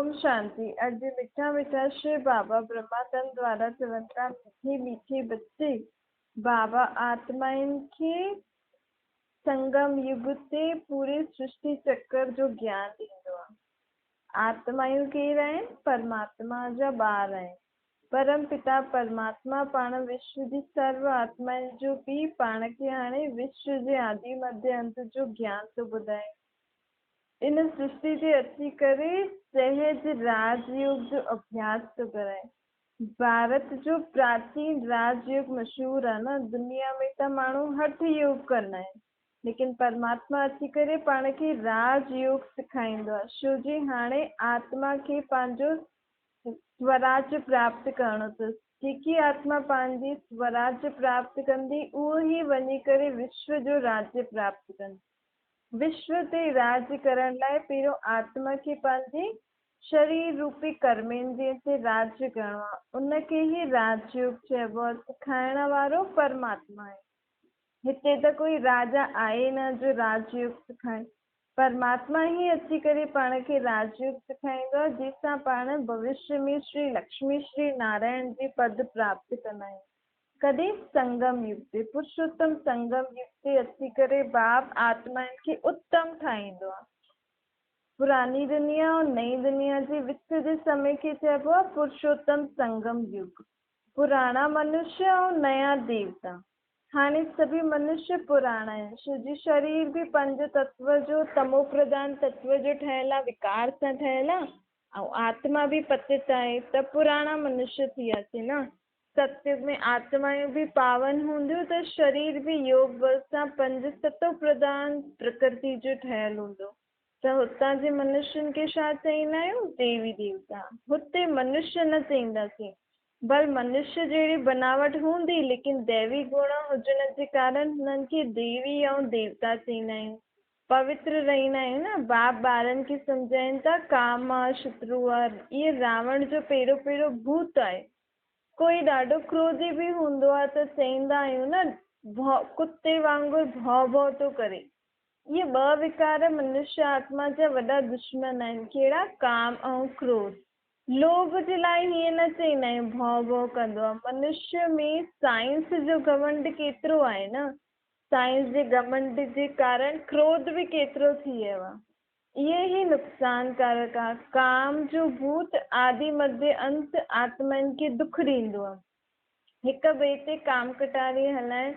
ओम शांति। अज मीठा मीठा श्री बाबा ब्रह्मानंद द्वारा चवंदा मीठी मीठी बच्चे बाबा आत्माइन के संगम युग ते पूरे सृष्टि चक्कर जो ज्ञान ॾींदो आहे। आत्मायूं केर आहिनि? परमात्मा जा ॿार आहिनि। परम पिता परमात्मा पाण विश्व जी सर्व आत्माउनि जो पीउ पाण खे हाणे विश्व जे आदि मध्य अंत जो ज्ञान थो ॿुधाए। इन सृष्टि ते अची करे सहज राजयोग जो अभ्यास थो कराए। भारत जो प्राचीन राजयोग मशहूर आहे न। दुनिया में त माण्हू हठ योग कंदा आहिनि, लेकिन परमात्मा अची करे पाण खे राजयोग सेखारींदो आहे। छो जी हाणे आत्मा खे पंहिंजो स्वराज प्राप्त करणो अथसि। जेकी आत्मा पंहिंजी स्वराज प्राप्त कंदी उहो ई वञी करे विश्व जो राज्य प्राप्त कंदी। विश्व ते राज करण लाइ पहिरियों आत्मा खे पंहिंजे शरीर रूपी कर्मेंद्रिय ते राज्य करणो आहे। उनखे ई राजयोग चइबो आहे। सिखाइण वारो परमात्मा आहे। हिते त कोई राजा आहे न जो राजयोग सिखाए। परमात्मा ही अची करे पाण खे राजयोग सिखाईंदो आहे, जंहिंसां पाण भविष्य में श्री लक्ष्मी श्री नारायण जी पद प्राप्त कंदा आहियूं। कॾहिं संगम युग ते, पुरुषोत्तम संगम युग ते अची करे बाप आत्माउनि खे उत्तम ठाहींदो आहे। पुरानी दुनिया और नई दुनिया जे विच जे समय खे चइबो आहे पुरुषोत्तम संगम युग। पुराना मनुष्य और नया देवता। हाणे सभी मनुष्य पुराणा आहिनि। छो जी शरीर बि पंज तत्व जो तमो प्रधान तत्व जो ठहियल आहे, विकार सां ठहियल आहे। ऐं आत्मा बि पतित आहे, त पुराणा मनुष्य थी वियासीं न। सत्युग में आत्मायूं बि पावन हूंदियूं त शरीर बि योग बल सां पंज सतो प्रधान प्रकृति जो ठहियल हूंदो। त हुतां जे मनुष्यनि खे छा चईंदा आहियूं? देवी देवता। हुते मनुष्य न चईंदासीं। बल मनुष्य जहिड़ी बनावट हूंदी, लेकिन दैवी गुण हुजण जे कारण हुननि खे देवी ऐं देवता चईंदा आहियूं। पवित्र रहंदा आहियूं न। बाप ॿारनि खे सम्झाइनि था काम आहे, शत्रु आहे। इहे रावण जो पहिरियों पहिरियों भूत आहे। कोई ॾाढो क्रोधी बि हूंदो आहे त चईंदा आहियूं न कुते वांगुरु भौ भौ थो करे। इहे ॿ विकार मनुष्य आत्मा जा वॾा दुश्मन आहिनि। कहिड़ा? काम ऐं क्रोध। लोभ जे लाइ हीअं न चईंदा आहियूं भौ भौ कंदो आहे। मनुष्य में साइंस जो घमंड केतिरो आहे न। साइंस जे घमंड जे कारण क्रोध बि केतिरो थी वियो आहे। इहे ई नुक़सानकारक आहे। काम जो भूत आदि मध्य अंत आत्माउनि खे दुख ॾींदो आहे। हिक ॿिए ते काम कटारी हलाइण,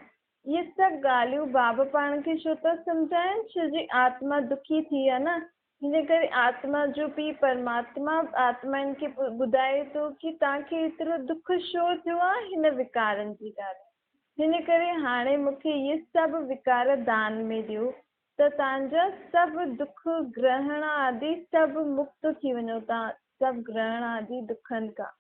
इहे सभु ॻाल्हियूं बाबा पाण खे छो था सम्झाइनि? छो जी आत्मा दुखी थी आहे न। हिन करे आत्मा जो पीउ परमात्मा आत्माउनि खे ॿुधाए थो कि तव्हांखे एतिरो दुख छो थियो आहे? हिन विकारनि जे कारण। हिन करे हाणे मूंखे इहे सभु विकार दान में ॾियो त तव्हांजा सभु दुख ग्रहण आदि सभु मुक्त थी वञो। तव्हां सभु ग्रहण आदि दुखनि खां।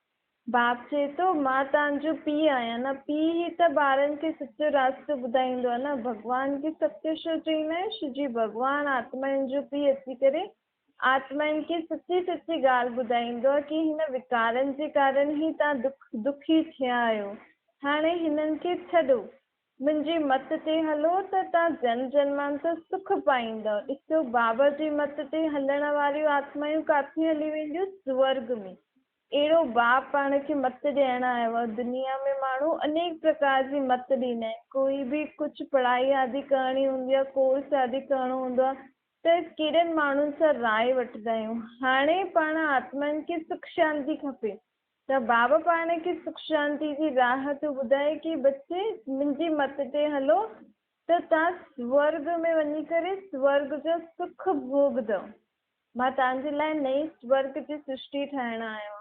बाप चए थो मां तव्हांजो पीउ आहियां न। पीउ ई त ॿारनि खे सचो रास्तो ॿुधाईंदो आहे न। भॻवान खे सत्य छो चईंदा आहियूं? छो जी भॻवानु आत्माउनि जो पीउ अची करे आत्माउनि खे सची सची ॻाल्हि ॿुधाईंदो आहे कि हिन विकारनि जे कारण ई तव्हां दुखी थिया आहियो। हाणे हिननि खे छॾो, मुंहिंजी मत ते हलो त तव्हां जन्म जन्मांतर सुख पाईंदव। ॾिसो बाबा जी मत ते हलण वारियूं आत्मायूं किथे हली वेंदियूं? स्वर्ग में। अहिड़ो बाप पाण खे मत ॾियण आयो आहे। दुनिया में माण्हू अनेक प्रकार जी मत ॾींदा आहिनि। कोई बि कुझु पढ़ाई आदि करणी हूंदी आहे, कोर्स आदि करणो हूंदो आहे त केॾनि माण्हुनि सां राय वठंदा आहियूं। हाणे पाण आत्माउनि खे सुख शांति खपे त बाबा पाण खे सुख शांति जी राह थो ॿुधाए कि बच्चे मुंहिंजी मत ते हलो त तव्हां स्वर्ग में वञी करे स्वर्ग जो सुख भोगदव। मां तव्हांजे लाइ नई स्वर्ग जी सृष्टि ठाहिण आयो आहियां।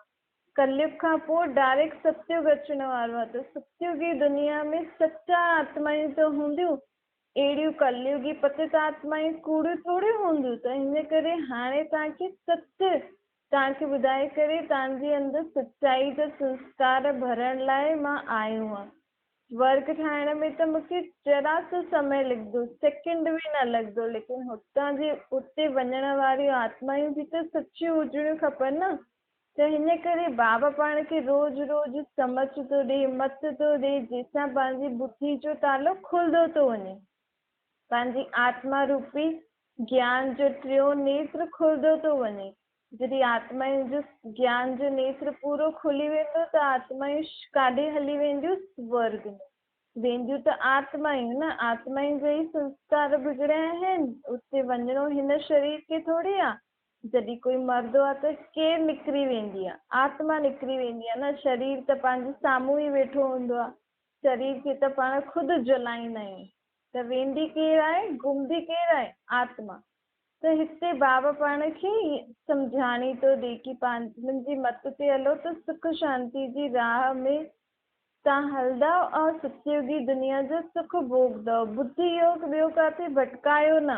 कलयुग खां पोइ डायरेक्ट सत्युग अचण वारो आहे। त सत्युगी दुनिया में सच्चा आत्मायूं त हूंदियूं। अहिड़ियूं कलयुगी पतित आत्मायूं कूड़ियूं थोड़ी हूंदियूं। त हिन करे हाणे तव्हांखे सत्य तव्हांखे ॿुधाए करे तव्हांजे अंदरि सच्चाई जा संस्कार भरण लाइ मां आयो आहियां। स्वर्ग ठाहिण में त मूंखे जरा सो समय लॻंदो, सेकेंड बि न लॻंदो। लेकिन हुतां जे उते वञण वारियूं आत्मायूं बि त सचियूं हुजणियूं खपनि न। त हिन करे बाबा पाण खे रोज़ रोज़ समझ थो ॾे, मत थो ॾे, जंहिंसां पंहिंजी बुद्धि जो तालो खुलंदो थो वञे। पंहिंजी आत्मा रूपी ज्ञान जो टियों नेत्र खुलंदो थो वञे। जॾहिं आत्मा जो ज्ञान जो नेत्र पूरो खुली वेंदो त आत्मायूं काॾे हली वेंदियूं? स्वर्ग में वेंदियूं त आत्मायूं न, आत्मायूं जा ई संस्कार बिगड़िया आहिनि, उते वञिणो हिन शरीर खे थोरी आहे। जॾहिं कोई मरंदो आहे त केरु निकिरी वेंदी आहे? आत्मा निकिरी वेंदी आहे न। शरीर त पंहिंजे साम्हूं ई वेठो हूंदो आहे, शरीर खे त पाण ख़ुदि जलाईंदा आहियूं, त वेंदी केरु आहे? घुमंदी केरु आहे? आत्मा। त हिते बाबा पाण खे सम्झाणी थो ॾे की मुंहिंजी मत ते हलो त सुख शांति जी राह में तव्हां हलंदव ऐं सतयुगी दुनिया जो सुख भोगदव। बुद्धि योग ॿियो किथे भटकायो न।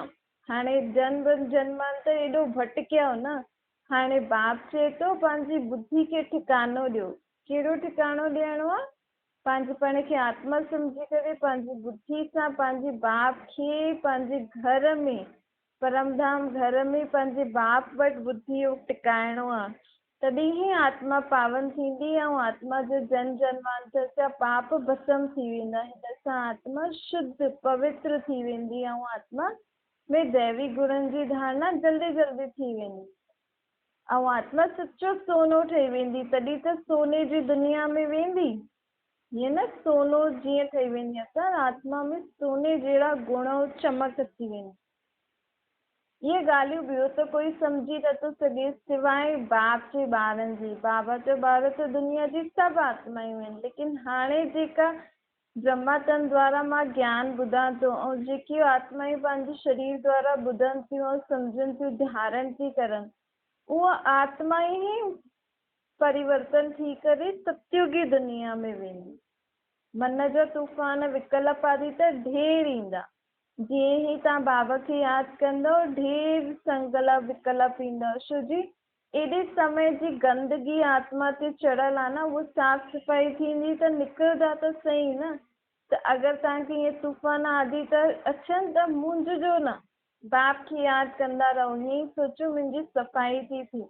हाणे जन्म जन्मांतर एॾो भटकियो न। हाणे बाप चए थो पंहिंजी बुद्धि खे ठिकानो ॾियो। कहिड़ो ठिकानो ॾियणो आहे? पंहिंजे पाण खे आत्मा सम्झी करे पंहिंजी बुद्धि सां पंहिंजे बाप खे पंहिंजे घर में, परमधाम घर में पंहिंजे बाप वटि बुद्धि योग टिकाइणो आहे। तॾहिं ई आत्मा पावन थींदी ऐं आत्मा जो जन्म जन्मांतर जा पाप भस्म थी वेंदा। हिन सां आत्मा शुद्ध पवित्र थी वेंदी ऐं आत्मा में दैवी गुणनि जी धारणा जल्दी जल्दी थी वेंदी ऐं आत्मा सचो सोनो ठही वेंदी। तॾहिं त सोने जी दुनिया में वेंदी। हीअं न सोनो जीअं ठही वेंदी आहे त आत्मा में सोने जहिड़ा गुण ऐं चमक अची वेंदी। ये ॻाल्हियूं ॿियो त कोई सम्झी नथो सघे सवाइ बाप जे ॿारनि जी। बाबा जो ॿार त दुनिया जी सभु आत्मायूं आहिनि, लेकिन हाणे जेका ब्रह्मातन द्वारा मां ज्ञान ॿुधां थो ऐं जेकी आत्मायूं पंहिंजे शरीर द्वारा ॿुधनि थियूं ऐं सम्झनि थियूं, धारण थी करनि, उहा आत्मा ई परिवर्तन थी करे सतयुगी दुनिया में वेंदी। मन जा तूफ़ान विकल्प आदि त ढेर ईंदा। जीअं ई तव्हां बाबा खे यादि कंदव ढेर संकल्प विकल्प ईंदव। छो जी एॾे समय जी गंदगी आत्मा ते चढ़ियल आहे न, उहो साफ़ सफ़ाई थींदी त निकिरंदा त सही न। त अगरि तव्हांखे ईअं तूफ़ान आदि त अचनि त मुंझिजो न, बाप खे यादि कंदा रहो। हीअं सोचो मुंहिंजी सफ़ाई थी थिए।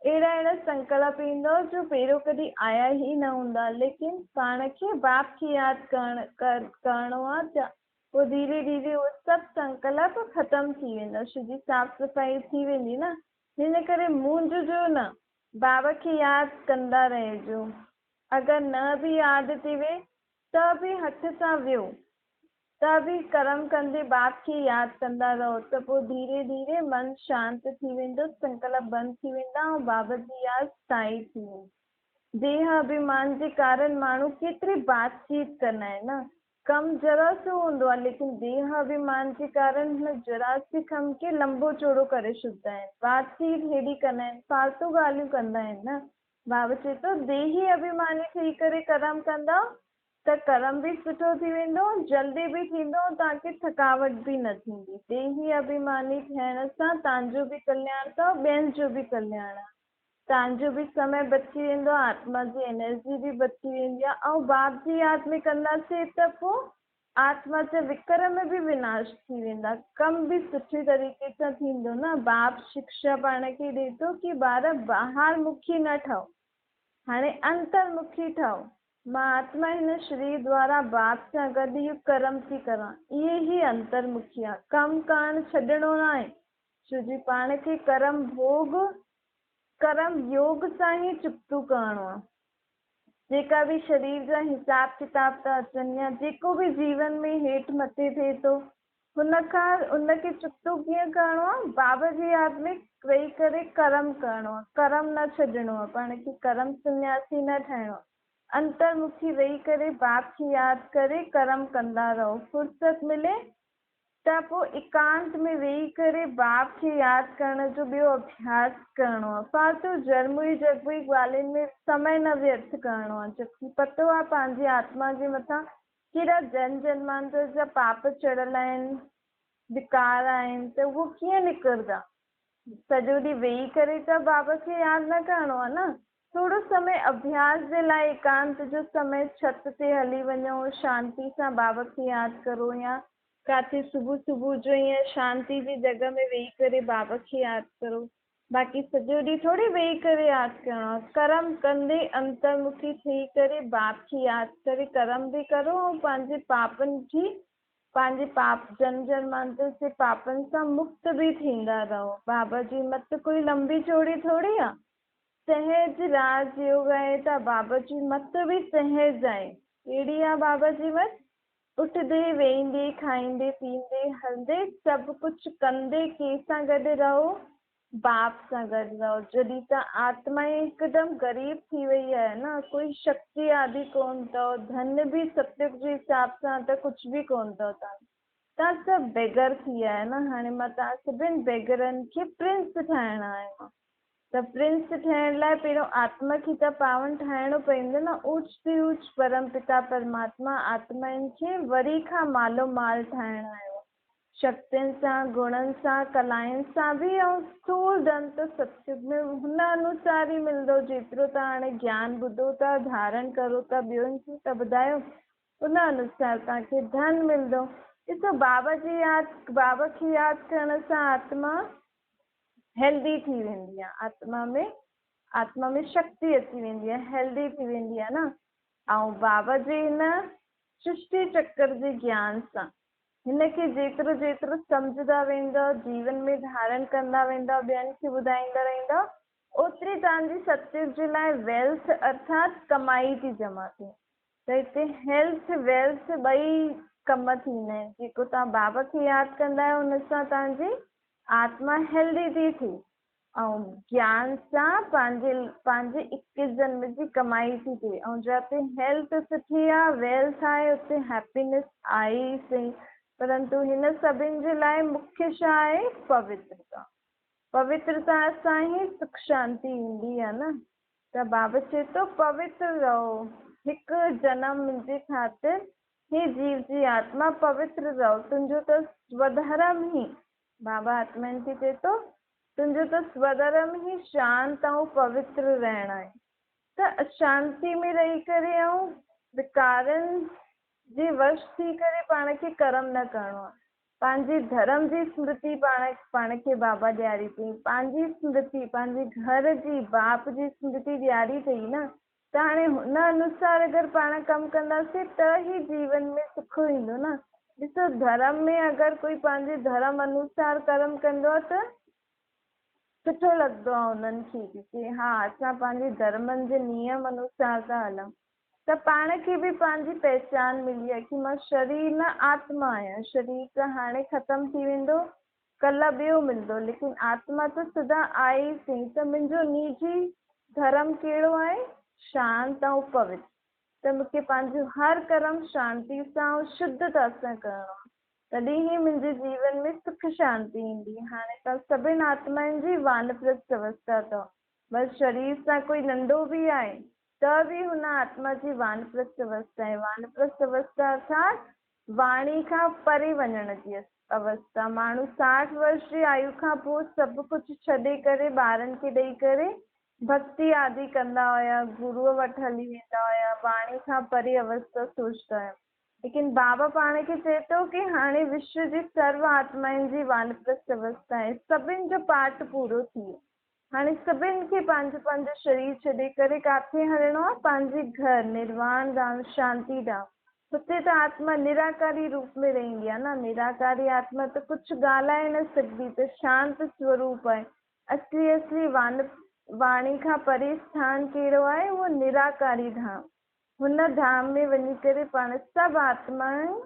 अहिड़ा संकल्प ईंदव जो पहिरियों कॾहिं आया ई न हूंदा, लेकिन पाण खे बाप खे यादि करणो आहे। पोइ धीरे धीरे उहे सभु संकल्प ख़तमु थी वेंदा, छो जी साफ़ सफ़ाई थी वेंदी न। हिन करे मुंझिजो न, बाबा खे यादि कंदा रहिजो। अगरि न बि यादि थी वे त बि हथ सां वियो, त बि कर्म कंदे बाप खे यादि कंदा रहो, त पोइ धीरे धीरे मन शांत थी वेंदो, संकल्प बंदि थी वेंदा ऐं बाबा जी यादि स्थाई थी वेंदी। देह अभिमान जे कारण माण्हू केतिरी बातचीत कंदा आहिनि न। कमु जरा सो हूंदो आहे, लेकिन देह अभिमान जे कारण हिन जरा सी कम खे लंबो चौड़ो करे छॾींदा आहिनि। बातचीत हेॾी कंदा आहिनि, फालतू ॻाल्हियूं कंदा आहिनि न। बाबा चए थो देही अभिमानी थी करे कर्म कंदा त कर्म बि सुठो थी वेंदो, जल्दी बि थींदो, तव्हांखे थकावट बि न थींदी। देही अभिमानी थियण सां तव्हांजो बि कल्याण अथव, ॿियनि जो बि कल्याण आहे। तव्हांजो बि समय बची वेंदो, आत्मा जी एनर्जी बि बची वेंदी आहे। ऐं बाप जी यादि में कंदासीं त पोइ आत्मा जा विक्रम बि विनाश थी वेंदा, कम बि सुठी तरीक़े सां थींदो न। बाप शिक्षा पाण खे ॾिए थो की ॿार ॿाहिरि मुखी न ठहो, हाणे अंतर्मुखी ठहो। मां आत्मा हिन शरीर द्वारा बाप सां गॾु इहो कर्म थी कयां, इहे ई अंतर्मुखी आहे। कमु करणु छॾिणो न आहे, छो जी पाण खे कर्म भोग कर्म योग सां ई चुक्तो करणो आहे। जेका बि शरीर जा हिसाब किताब था अचनि या जेको बि जीवन में हेठि मथे थिए थो, उनखे चुक्तो कीअं करणो आहे? बाबा जी यादि में वेही करे कर्म करणो आहे, कर्म न छॾिणो आहे। पाण खे कर्म सन्यासी न ठाहिणो आहे। अंतर्मुखी वेही करे बाप खे यादि करे कर्म कंदा रहो। फुर्सत मिले त पोइ एकांत में वेही करे बाप खे यादि करण जो ॿियो अभ्यास करणो आहे। फालतू जर्मुई जगमुई ॻाल्हियुनि में समय न व्यर्थ करणो आहे। जबकि पतो आहे पंहिंजी आत्मा जे मथां केॾा जन्म जन्मांतर जा पाप चढ़ियल आहिनि, विकार आहिनि, त उहो कीअं निकिरंदा? सॼो ॾींहुं वेही करे त बाबा खे यादि न करणो आहे न। थोरो समय अभ्यास जे लाइ एकांत जो समय छत ते हली वञो, शांति सां बाबा खे यादि करो, या काथे सुबुह सुबुह जो ईअं शांति जी जॻह में वेही करे बाबा खे यादि करो। बाक़ी सॼो ॾींहुं थोरी वेही करे यादि करणो आहे। कर्म कंदे अंतर्मुखी थी करे बाप खे यादि करे कर्म बि करो ऐं पंहिंजे पापनि जी पंहिंजे पाप जन्म जन्मांतर जे पापनि सां मुक्त भी थींदा रहो। बाबा जी मत कोई लंबी चौड़ी थोड़ी आहे। सहज राजयोग आहे त बाबा जी मत भी सहज आहे। कहिड़ी आहे बाबा जी मत? उठंदे वेहंदे खाईंदे पीअंदे हलंदे सभु कुझु कंदे कंहिंसां गॾु रहो? बाप सां गॾु रहो। जॾहिं त आत्मा हिकदमि ग़रीब थी वई आहे न, कोई शक्ति आदि कोन अथव, धन भी सत्युग जे हिसाब सां त कुझु भी कोन अथव। तव्हां सभु बेगर थी विया आहियो न। हाणे मां तव्हां सभिनि बेगरनि खे प्रिंस ठाहिणा आहियो। त प्रिंस ठहिण लाइ पहिरियों आत्मा खे त पावन ठाहिणो पवंदो न। ऊच ते ऊच परम पिता परमात्मा आत्माउनि खे वरी खां मालो माल ठाहिणा आहियो। शक्तियुनि सां, गुणनि सां, कलाउनि सां भी, ऐं स्थूल धन त सत्युग में हुन अनुसार ई मिलंदो जेतिरो तव्हां हाणे ज्ञान ॿुधो था, धारण करो था, ॿियनि खे त ॿुधायो, उन अनुसार तव्हांखे धन मिलंदो। ॾिसो, बाबा खे यादि करण सां आत्मा हेल्दी थी वेंदी आहे। आत्मा में शक्ति अची वेंदी आहे, हेल्दी थी वेंदी आहे न। ऐं बाबा जे हिन सृष्टि चक्र जे ज्ञान सां हिनखे जेतिरो जेतिरो सम्झंदा वेंदव, जीवन में धारण कंदा वेंदव, ॿियनि खे ॿुधाईंदा रहंदव, ओतिरी तव्हांजी सत्युग जे लाइ वेल्थ अर्थात कमाई थी जमा थिए। त हिते हेल्थ वेल्थ ॿई कम थींदा आहिनि। जेको तव्हां बाबा खे यादि कंदा आहियो हुन सां तव्हांजी आत्मा हेल्दी थी थिए, ऐं ज्ञान सां पंहिंजे 21 जन्म जी कमाई थी थिए। ऐं जिते हेल्थ सुठी आहे, वेल्थ आहे, उते हैप्पीनेस आहे ई सही। परंतु हिन सभिनि जे लाइ मुख्य छा आहे? पवित्रता। पवित्रता सां ई सुख शांति ईंदी आहे न। त बाबा चए थो पवित्र रहो। हिकु जन्म मुंहिंजे ख़ातिर हे जीव जी आत्मा पवित्र रहो। तुंहिंजो त स्वधर्म ई, बाबा आत्माउनि खे चए थो, तुंहिंजो त स्वधर्म ई शांति ऐं पवित्र रहणु आहे। त अशांति में रही करे ऐं विकारनि जे वश थी करे पाण खे कर्म न करिणो आहे। पंहिंजे धर्म जी स्मृति पाण खे बाबा ॾियारी अथई। पंहिंजी स्मृति, पंहिंजे घर जी, बाप जी स्मृति ॾियारी अथई न। त हाणे हुन अनुसार अगरि पाण कमु कंदासीं त ई जीवन में सुख ईंदो न। ॾिसो, धर्म में अगरि कोई पंहिंजे धर्म अनुसार कर्म कंदो आहे त सुठो लॻंदो आहे उन्हनि खे कि हा, असां पंहिंजे धर्मनि जे नियम अनुसार था हलूं। त पाण खे भी पंहिंजी पहचान मिली आहे कि मां शरीर न आत्मा आहियां। शरीर त हाणे ख़तम थी वेंदो, कल्ह ॿियो मिलंदो, लेकिन आत्मा त सदा आहे ई सही। त मुंहिंजो निजी धर्म कहिड़ो आहे? शांति ऐं पवित्र। त मूंखे पंहिंजो हर कर्म शांति सां ऐं शुद्धता सां करिणो आहे। तॾहिं ई मुंहिंजे जीवन में सुख शांति ईंदी। हाणे त सभिनि आत्माउनि जी वानप्रस्थ अवस्था अथव। बसि शरीर सां कोई नंढो भी आहे त बि हुन आत्मा जी वानप्रस्थ अवस्था आहे। वानप्रस्थ अवस्था अर्थात वाणी खां परे वञण जी अवस्था। माण्हू 60 वर्ष जी आयु खां पोइ सभु कुझु छॾे करे ॿारनि खे ॾेई करे भक्ति आदि कंदा हुया, गुरूअ वटि हली वेंदा हुया, वाणी खां परे अवस्था सोचंदा हुया। लेकिन बाबा पाण खे चए थो कि हाणे विश्व जी सर्व आत्माउनि जी वानप्रस्थ अवस्था आहे। सभिनि जो पाठ पूरो थी वियो। हाणे सभिनि खे पंहिंजो पंहिंजो शरीर छॾे करे काथे हलणो आहे? पंहिंजे घर, निर्वाण धाम, शांति धाम। हुते त आत्मा निराकारी रूप में रहंदी आहे न। निराकारी आत्मा त कुझु ॻाल्हाए न सघंदी, त शांति स्वरूप आहे। असली वाणी खां परे स्थान कहिड़ो आहे? उहो निराकारी धाम। हुन धाम में वञी करे पाण सभु आत्माऊं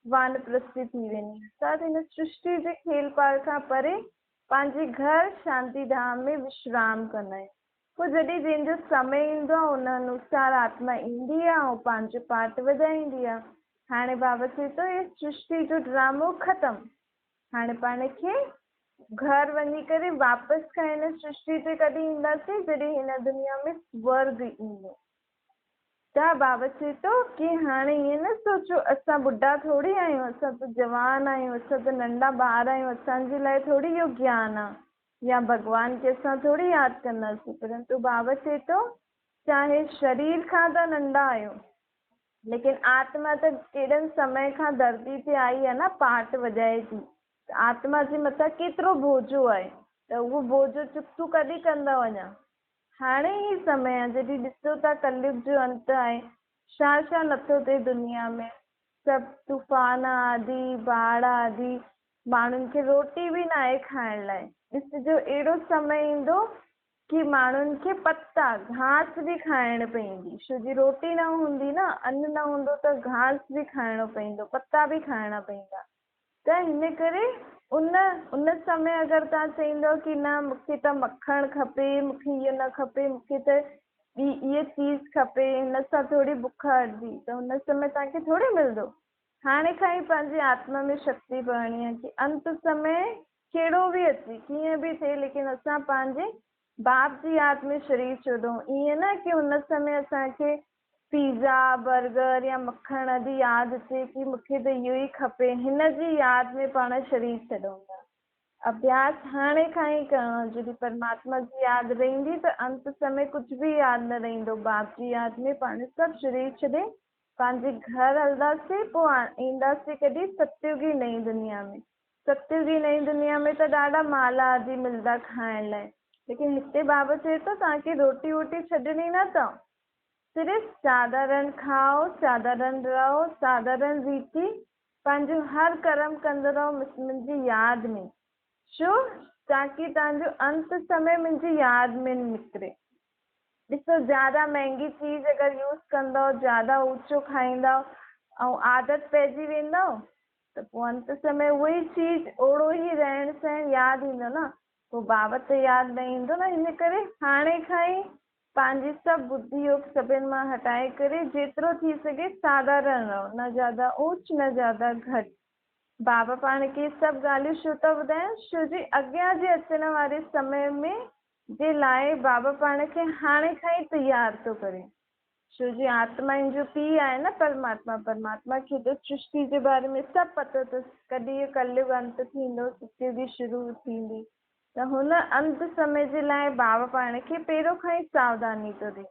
वानप्रस्थ थी वेंदियूं। अर्थात हिन सृष्टि जे खेल पाल खां परे पंहिंजे घर शांति धाम में विश्राम कंदा आहिनि। पोइ जॾहिं जंहिंजो समय ईंदो आहे उन अनुसार आत्मा ईंदी आहे ऐं पंहिंजो पाठ वधाईंदी आहे। हाणे बाबा चए थो इहे सृष्टि जो ड्रामो ख़तमु। हाणे पाण खे घर वञी करे वापसि खां हिन सृष्टि ते कॾहिं ईंदासीं? जॾहिं हिन दुनिया में स्वर्ग ईंदो। त बाबा चए थो कि हाणे ईअं न सोचो असां ॿुढा थोरी आहियूं, असां त जवान आहियूं, असां त नंढा ॿार आहियूं, असांजे लाइ थोरी इहो ज्ञान आहे या भॻवान खे असां थोरी यादि कंदासीं। परंतु बाबा चए थो चाहे शरीर खां त नंढा आहियो, लेकिन आत्मा त केॾनि समय खां धरती ते आई आहे न, पाठ वॼाए थी। आत्मा जे मथां केतिरो बोझो आहे, त उहो बोझो चुकतो कॾहिं कंदा वञा? हाणे ई समय आहे। जॾहिं ॾिसो था कलयुग जो अंत आहे, छा छा नथो थिए दुनिया में। सभु तूफ़ान आदि बाढ़ आदि माण्हुनि खे रोटी बि न आहे खाइण लाइ। ॾिसिजो अहिड़ो समय ईंदो कि माण्हुनि खे पत्ता घास बि खाइण पवंदी, छो जी रोटी न हूंदी न, अन्न न हूंदो त घास बि खाइणो पवंदो, पत्ता बि खाइणा पवंदा। त हिन करे उन समय अगरि तव्हां चईंदव कि न मूंखे त मखणु खपे, मूंखे इहो न खपे, मूंखे त इहा चीज़ खपे, हिन सां थोरी बुख हटंदी, त हुन समय तव्हांखे थोरी मिलंदो। हाणे खां ई पंहिंजी आत्मा में शक्ति भरणी आहे कि अंत समय कहिड़ो बि अचे, कीअं बि थिए, लेकिन असां पंहिंजे बाप जी याद में शरीर छॾूं। ईअं न कि हुन समय असांखे पिज़्ज़ा बर्गर या मखण जी यादि अचे कि मूंखे त इहो ई खपे, हिन जी यादि में पाण शरीर छॾूं था। अभ्यास हाणे खां ई करणो, जॾहिं परमात्मा जी यादि रहंदी त अंत समय कुझु बि यादि न रहंदो। बाप जी यादि में पाण सभु शरीर छॾे पंहिंजे घर हलंदासीं, पोइ ईंदासीं कॾहिं सतयुगी नई दुनिया में। सतयुगी नई दुनिया में त ॾाढा माल आदि मिलंदा खाइण लाइ, लेकिन हिते बाबा चए थो तव्हांखे रोटी वोटी छॾणी न अथव, सिर्फ़ु साधारण खाओ, साधारण रहो, साधारण रीति पंहिंजो हर कर्म कंदो रहो मुंहिंजी यादि में, छो ताकि तव्हांजो अंत समय मुंहिंजी यादि में निकिरे। ॾिसो ज़्यादा महांगी चीज़ अगरि यूज़ कंदव, ज़्यादा ऊचो खाईंदव ऐं आदत पइजी वेंदव त पोइ अंत समय उहा ई चीज़ ओड़ो ई रहण सहण यादि ईंदो न, पोइ बाबा त यादि न ईंदो न। हिन करे हाणे खां ई पंहिंजी सभु बुद्धि योग सभिनि मां हटाए करे जेतिरो थी सघे साधारण रहो, न ज़्यादा ऊच न ज़्यादा घटि। बाबा पाण खे सभु ॻाल्हियूं छो था ॿुधाइनि, छो जी अॻियां जे अचण वारे समय में जे लाइ बाबा पाण खे हाणे खां ई तयार थो करे। छो जी आत्माउनि जो पीउ आहे न परमात्मा, परमात्मा खे त सृष्टि जे बारे में सभु पतो अथसि, कॾहिं इहो कलयुग अंत थींदो, सतयुगी शुरू थींदी, त हुन अंत समय जे लाइ बाबा पाण खे पहिरियों खां ई सावधानी थो ॾे,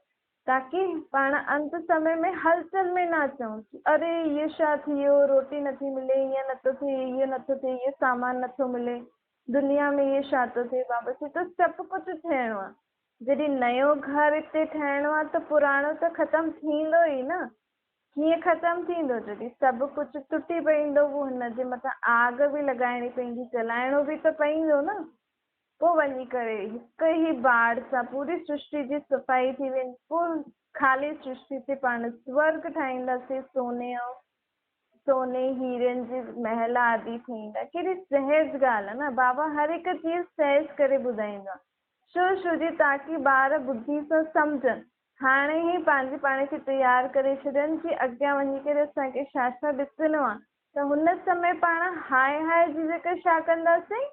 ताकि पाण अंत समय में हलचल में न अचूं। अरे इहो छा थी वियो, रोटी नथी मिले, ईअं नथो थिए, इहो नथो थिए, इहो सामान नथो मिले, दुनिया में इहो छा थो थिए। बाबा चए थो सभु कुझु थियणो आहे, जॾहिं नयो घर हिते ठाहिणो आहे त पुराणो त ख़तमु थींदो ई न। कीअं ख़तमु थींदो, जॾहिं सभु कुझु टुटी पवंदो, पोइ हुनजे मथां आग बि लॻाइणी पवंदी, जलाइणो बि त पवंदो न। पोइ वञी करे हिकु ई बाढ़ सां पूरी सृष्टि जी सफ़ाई थी वेंदी, पोइ ख़ाली सृष्टि ते पाण स्वर्ग ठाहींदासीं, सोने हीरनि जी महल आदि थींदा। केॾी सहज ॻाल्हि आहे न, बाबा हर हिकु चीज़ सहज करे ॿुधाईंदा, छो जी ताकि ॿार बुद्धि सां सम्झनि, हाणे ई पंहिंजे पाण खे तयार करे छॾनि कि अॻियां वञी करे असांखे छा छा ॾिसणो आहे। त हुन समय पाण हाय हाय जी जॻह छा कंदासीं,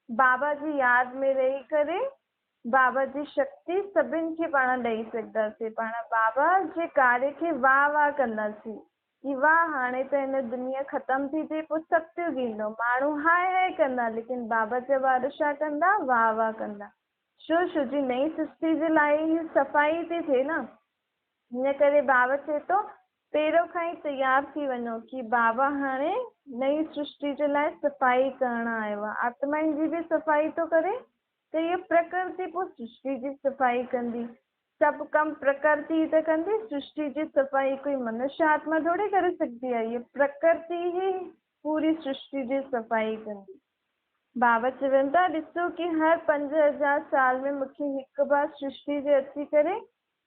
बाबा जी यादि में रही करे बाबा जी शक्ति सभिनि खे पाण ॾेई सघंदासीं। पाण बाबा जे कार्य खे वाह वाह कंदासीं कि वाह हाणे त हिन दुनिया ख़तमु थी थिए, पोइ सतयुग ईंदो, माण्हू हाय हाय कंदा, लेकिन बाबा जा ॿार छा कंदा, वाह वाह कंदा। छो जी नई सृष्टि जे लाइ ही सफ़ाई थी थिए न। हिन करे बाबा चए थो पहिरियों खां ई तयार थी वञो कि बाबा हाणे नई सृष्टि जे लाइ सफ़ाई करणु आयो आहे। आत्माउनि जी बि सफ़ाई थो करे त इहा प्रकृति पोइ सृष्टि जी सफ़ाई कंदी। सभु कम प्रकृति त कंदी, सृष्टि जी सफ़ाई कोई मनुष्य आत्मा थोड़ी करे सघंदी आहे, ये प्रकृति ही पूरी सृष्टि जी सफ़ाई कंदी। बाबा चवनि था ॾिसो कि हर 5000 साल में मूंखे हिकु बार सृष्टि जे अची करे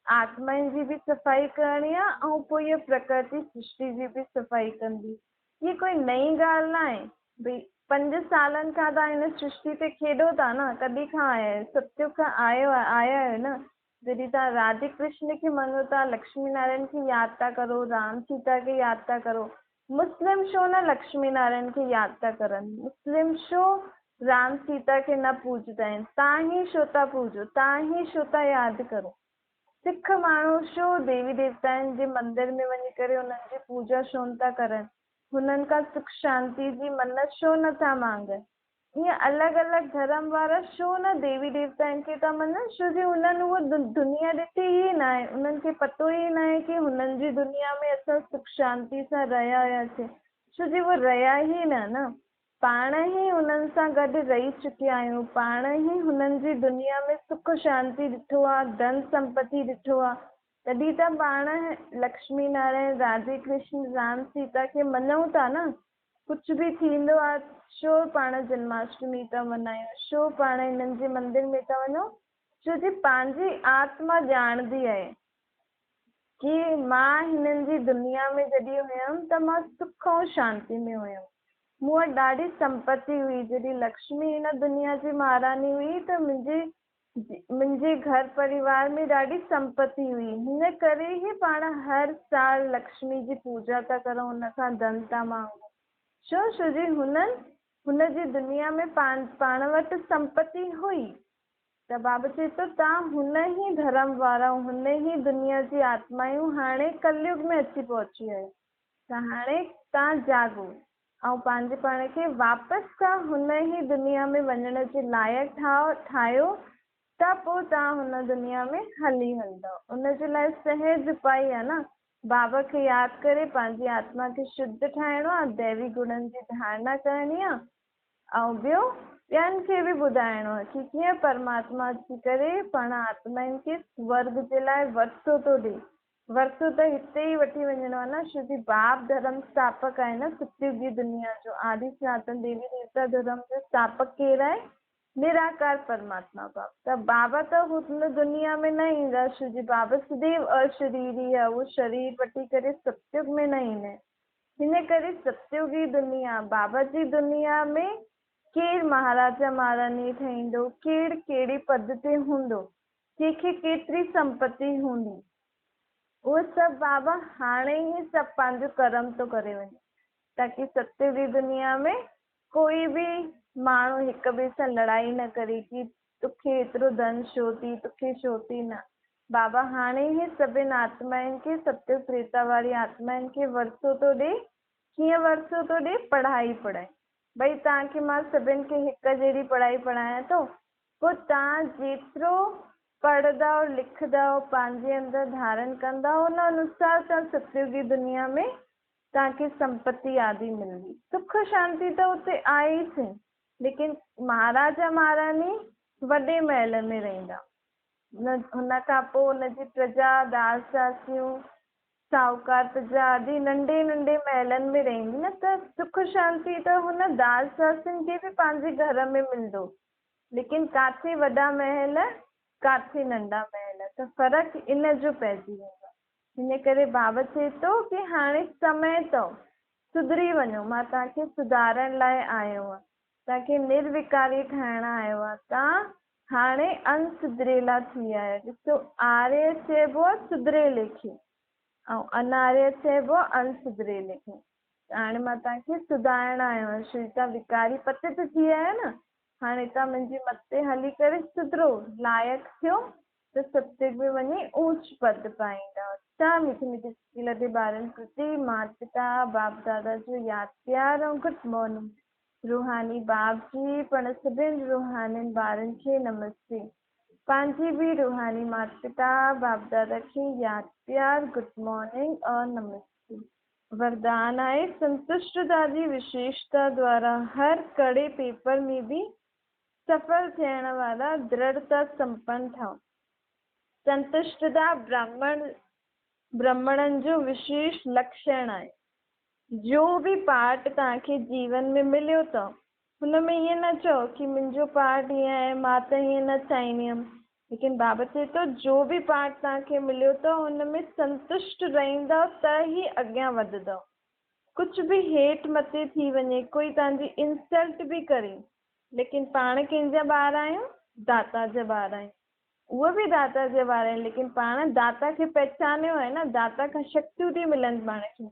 आत्माउनि जी बि सफ़ाई करणी आहे ऐं पोइ इहा प्रकृति सृष्टि जी बि सफ़ाई कंदी। हीअ कोई नई ॻाल्हि न आहे भई 5 सालनि खां तव्हां हिन सृष्टि ते खेॾो था न, कॾहिं खां आया आहियो, सतयुग खां आया आहियो न। जॾहिं तव्हां राधे कृष्ण खे मञो था, लक्ष्मी नारायण खे यादि था करो, राम सीता खे यादि था करो, मुस्लिम छो न लक्ष्मी नारायण खे यादि था करनि, मुस्लिम छो राम सीता खे न पूॼंदा आहिनि, तव्हां ही छो था पूॼो, तव्हां ही छो था यादि करो। सिख माण्हू छो देवी देवताउनि जे मंदर में वञी करे उन्हनि जी पूॼा छो था करनि, हुननि खां सुख शांति जी मन्नत छो नथा मांगनि। ईअं अलॻि अलॻि धर्म वारा छो न देवी देवताउनि खे था मञनि, छो जो हुननि उहा दुनिया ॾिठी ई न आहे, उन्हनि खे पतो ई न आहे कि हुननि जी दुनिया में असां सुख शांति सां रहिया हुयासीं, छो जो उहे रहिया ई न पाण ई हुननि सां गॾु रही चुकिया आहियूं, पाण ई हुननि जी दुनिया में सुख शांति ॾिठो आहे, धन संपत्ति ॾिठो आहे, तॾहिं त पाण लक्ष्मी नारायण राधे कृष्ण राम सीता खे मञूं था न। कुछ भी थींदो आहे छो पाण जन्माष्टमी था मल्हायूं, छो पाण हिननि जे मंदिर में था वञूं, छो जी पंहिंजी आत्मा ॼाणदी आहे कि मां हिननि जी दुनिया में जॾहिं हुयमि त मां सुख ऐं शांति में हुयमि। मूं वटि ॾाढी संपत्ति हुई। जॾहिं लक्ष्मी हिन दुनिया जी महारानी हुई त मुंहिंजे घर परिवार में ॾाढी संपत्ति हुई। हिन करे ई पाण हर साल लक्ष्मी जी पूजा था करूं, हुन खां धन था मांगूं। छो जी हुनजी दुनिया में पाण वटि संपत्ति हुई। त बाबा चए थो तव्हां हुन ई धर्म वारा, हुन ई दुनिया जी आत्मायूं हाणे कलयुग में अची पहुची आहियो। त हाणे तव्हां जागो ऐं पंहिंजे पाण खे वापसि सां हुन ई दुनिया में वञण जे लाइक़ु ठाहियो, त पोइ तव्हां हुन दुनिया में हली हलंदव। उनजे लाइ सहज उपाय आहे न, बाबा खे यादि करे पंहिंजी आत्मा खे शुद्ध ठाहिणो आहे, दैवी गुणनि जी धारणा करणी आहे ऐं ॿियनि खे बि ॿुधाइणो आहे कि कीअं परमात्मा अची करे पाण आत्माउनि खे स्वर्ग जे लाइ वरितो थो ॾे। वरितो त हिते ई वठी वञिणो आहे न, छो कि बाप धर्म स्थापक आहे न सतयुगी दुनिया जो। आदि सनातन देवी देवता धर्म जो स्थापक केरु आहे? निराकार परमात्मा बाप। त बाबा त हुन दुनिया में न ईंदा, छो जी बाबा सदैव अशरीरी आहे। वो शरीर वठी करे सतयुग में न ईंदा आहिनि। हिन करे सतयुगी दुनिया, बाबा जी दुनिया में केरु महाराजा महारानी ठहींदो, केरु कहिड़ी पद ते हूंदो, कंहिंखे केतिरी संपत्ति हूंदी, उहो सभु बाबा हाणे ई सभु पंहिंजो कर्म थो करे वञे, ताकी सतयुगी दुनिया में कोई बि माण्हू हिक ॿिए सां लड़ाई न करे कि तोखे एतिरो धन छो थी, तोखे छो थी। न, बाबा हाणे ई सभिनि आत्माउनि खे, सत्य त्रेता वारी आत्माउनि खे वरितो थो ॾे। कीअं वरितो थो ॾे? पढ़ाई भई तव्हांखे मां सभिनि खे हिक जहिड़ी पढ़ाई पढ़ायां थो, पोइ तव्हां जेतिरो पढ़ंदव लिखंदव पंहिंजे अंदरि धारण कंदव, उन अनुसार तव्हां सतयुगी दुनिया में तव्हांखे संपत्ति आदि मिलंदी। सुख शांति त उते आहे ई थी, लेकिन महाराजा महारानी वॾे महल में रहंदा। हुन खां पोइ हुनजी प्रजा दास दासियूं साहूकार प्रजा आदि नंढे नंढे महलनि में रहंदी न, त सुख शांति त हुन दास दासियुनि खे बि पंहिंजे घर में मिलंदो। लेकिन काथे वॾा महल, काथे नंढा महल, त फ़र्क़ु इन जो पइजी वेंदो। हिन करे बाबा चए थो कि हाणे समय अथव, सुधरी वञो। मां तव्हांखे सुधारण लाइ आयो आहियां, तव्हांखे निर्विकारी ठाहिणु आयो आहे। तव्हां हाणे अनसुधरेला थी विया आहियो। ॾिसो, आर्य चइबो आहे सुधरेले खे ऐं अनार्य चइबो आहे अनसुधरेले खे। हाणे मां तव्हांखे सुधारणु आयो आहियां। छो तव्हां विकारी पतित थी विया आहियो न, हाणे तव्हां मुंहिंजे मथे हली करे सुधरो, लाइक़ु थियो, त सत्युग में वञी ऊच पद पाईंदा। तव्हां मिठी मिठी सिकी लॻे ॿारनि प्रति माता पिता बाप दादा जो यादि प्यार ऐं गुड मॉर्निंग। रूहानी बाप जी पण सभिनि रूहानी ॿारनि खे नमस्ते। पंहिंजी बि रूहानी माता पिता बाप दादा खे यादि प्यार गुड मॉर्निंग और नमस्ते। वरदान आहे, संतुष्टता जी विशेषता द्वारा हर कड़े पेपर में भी सफल थियण वारा दृढ़ता संपन्न ठहो। संतुष्टता ब्राह्मणनि जो विशेष लक्षण आहे। जो भी पार्ट तव्हांखे जीवन में मिलियो अथव, हुन में ईअं न चओ कि मुंहिंजो पार्ट हीअं आहे, मां त हीअं न चाहींदी हुयमि। लेकिन बाबा चए थो जो भी पार्ट तव्हांखे मिलियो अथव हुन में संतुष्ट रहंदव त ई अॻियां वधंदव। कुझु बि हेठि मथे थी वञे, कोई तव्हांजी इंसल्ट बि करे, लेकिन पाण कंहिंजा ॿार आहियूं? दाता जा ॿार आहियूं। उहे बि दाता जा ॿार आहिनि, लेकिन पाण दाता खे पहचानियो आहे न, दाता खां शक्तियूं थी मिलनि पाण खे।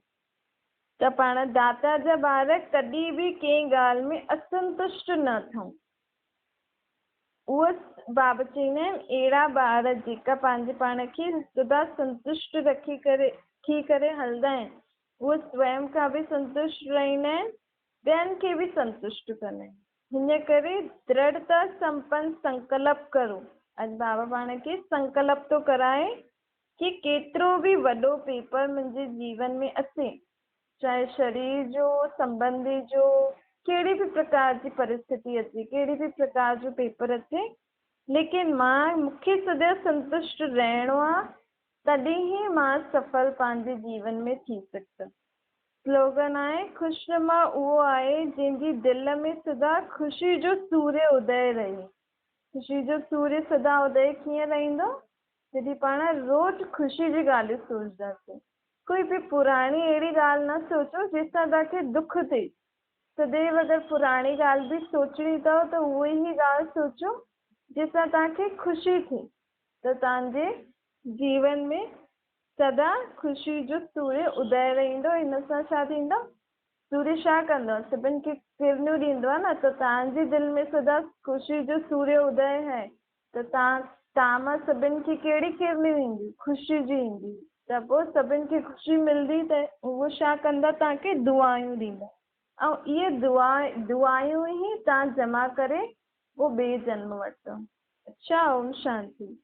त पाण दाता जा ॿार कॾहिं बि कंहिं ॻाल्हि में असंतुष्ट न थियूं। उहे बाबा चईंदा आहिनि, अहिड़ा ॿार जेका पंहिंजे पाण खे सदा संतुष्ट रखी करे हलंदा आहिनि, उहे स्वयं खां बि संतुष्ट रहंदा आहिनि, ॿियनि खे बि संतुष्ट कंदा आहिनि। हिन करे दृढ़ता संपन्न संकल्प करो। अॼु बाबा पाण खे संकल्प थो कराए कि केतिरो बि वॾो पेपर मुंहिंजे जीवन में अचे, चाहे शरीर जो, संबंधी जो, कहिड़ी बि प्रकार जी परिस्थिति अचे, कहिड़ी बि प्रकार जो पेपर अचे, लेकिन मूंखे सदैव संतुष्ट रहणो आहे तॾहिं ही मां सफल पंहिंजे जीवन में थी सघंदमि। स्लोगन आहे खुशनुमा उहो आहे जंहिंजी दिलि में सदा ख़ुशी जो सूर्य उदय रहे। ख़ुशी जो सूर्य सदा उदय कीअं रहंदो? जॾहिं पाण रोज़ ख़ुशी जी ॻाल्हियूं सोचंदासीं। कोई बि पुराणी अहिड़ी ॻाल्हि न सोचो जंहिंसां तव्हांखे दुख थिए। सदैव अगरि पुराणी ॻाल्हि बि सोचणी अथव त उहा ई ॻाल्हि सोचो जंहिंसां तव्हांखे ख़ुशी थिए, त तव्हांजे जीवन में सदा ख़ुशी जो सूर्य उदय रहंदो। हिन सां छा थींदो? सूर्य छा कंदो? सभिनि खे किरणियूं ॾींदो आहे न, त तव्हांजी दिलि में सदा ख़ुशी जो सूर्य उदय है त तव्हां मां सभिनि खे कहिड़ी किरणियूं ईंदियूं? ख़ुशी जी ईंदी। त पोइ सभिनि खे ख़ुशी मिलंदी त उहो छा कंदा? तव्हांखे दुआयूं ॾींदा। ऐं इहे दुआयूं ई तव्हां जमा करे पोइ ॿिए जन्म वठंदो। अच्छा, ओम शांति।